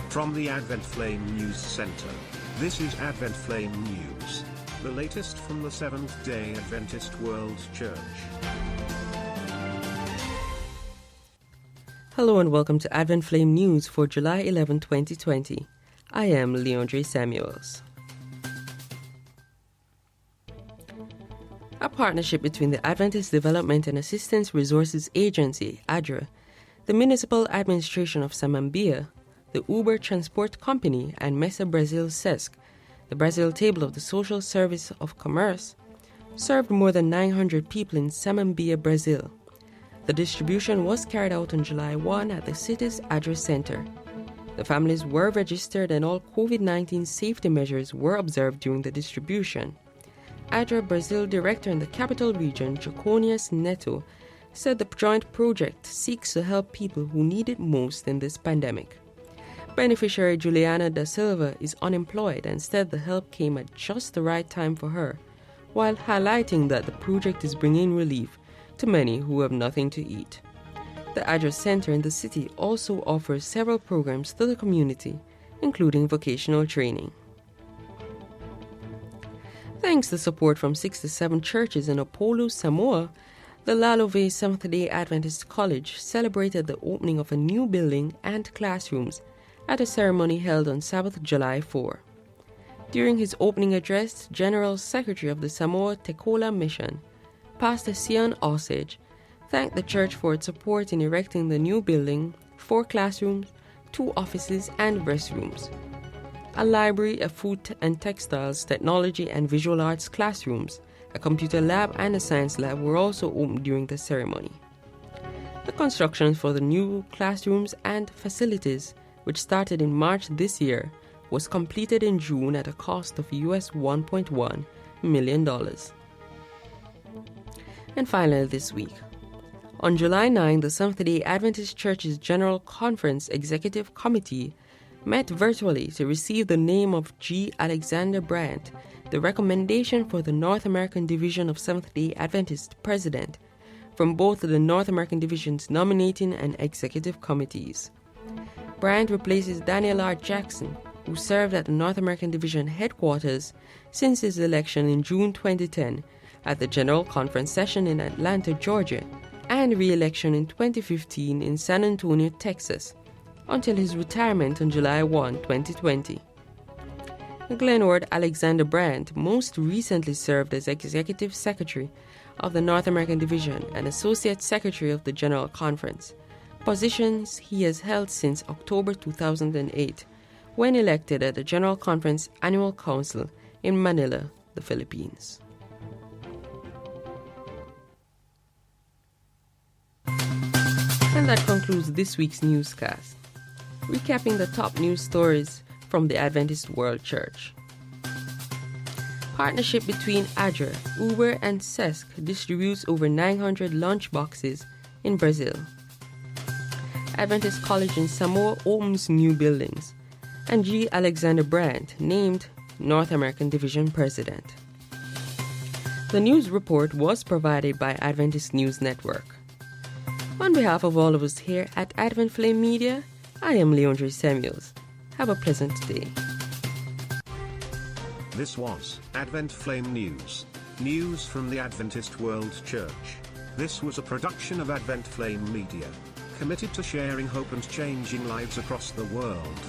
From the Advent Flame News Center, this is Advent Flame News, the latest from the Seventh-day Adventist World Church. Hello and welcome to Advent Flame News for July 11, 2020. I am Lyandré Samuels. A partnership between the Adventist Development and Assistance Resources Agency, ADRA, the Municipal Administration of Samambia, the Uber Transport Company, and Mesa Brazil SESC, the Brazil Table of the Social Service of Commerce, served more than 900 people in Samambia, Brazil. The distribution was carried out on July 1 at the city's ADRA Center. The families were registered and all COVID-19 safety measures were observed during the distribution. ADRA Brazil Director in the Capital Region, Jaconius Neto, said the joint project seeks to help people who need it most in this pandemic. Beneficiary Juliana da Silva is unemployed and said the help came at just the right time for her, while highlighting that the project is bringing relief to many who have nothing to eat. The ADRA Center in the city also offers several programs to the community, including vocational training. Thanks to support from 67 churches in Apollo, Samoa, the Lalove Seventh-day Adventist College celebrated the opening of a new building and classrooms at a ceremony held on Sabbath, July 4. During his opening address, General Secretary of the Samoa Tekola Mission, Pastor Sian Osage, thanked the church for its support in erecting the new building, 4 classrooms, 2 offices and restrooms. A library, a food and textiles, technology and visual arts classrooms, a computer lab and a science lab were also opened during the ceremony. The construction for the new classrooms and facilities, which started in March this year, was completed in June at a cost of US $1.1 million. And finally this week, on July 9, the Seventh-day Adventist Church's General Conference Executive Committee met virtually to receive the name of G. Alexander Brandt, the recommendation for the North American Division of Seventh-day Adventist President, from both the North American Division's nominating and executive committees. Brandt replaces Daniel R. Jackson, who served at the North American Division headquarters since his election in June 2010 at the General Conference session in Atlanta, Georgia, and re-election in 2015 in San Antonio, Texas, until his retirement on July 1, 2020. Glenward Alexander Brandt most recently served as Executive Secretary of the North American Division and Associate Secretary of the General Conference, positions he has held since October 2008, when elected at the General Conference Annual Council in Manila, the Philippines. And that concludes this week's newscast, recapping the top news stories from the Adventist World Church. Partnership between ADRA, Uber, and SESC distributes over 900 lunch boxes in Brazil. Adventist College in Samoa opens new buildings, and G. Alexander Brandt named North American Division President. The news report was provided by Adventist News Network. On behalf of all of us here at Advent Flame Media, I am Lyandré Samuels. Have a pleasant day. This was Advent Flame News, news from the Adventist World Church. This was a production of Advent Flame Media, committed to sharing hope and changing lives across the world.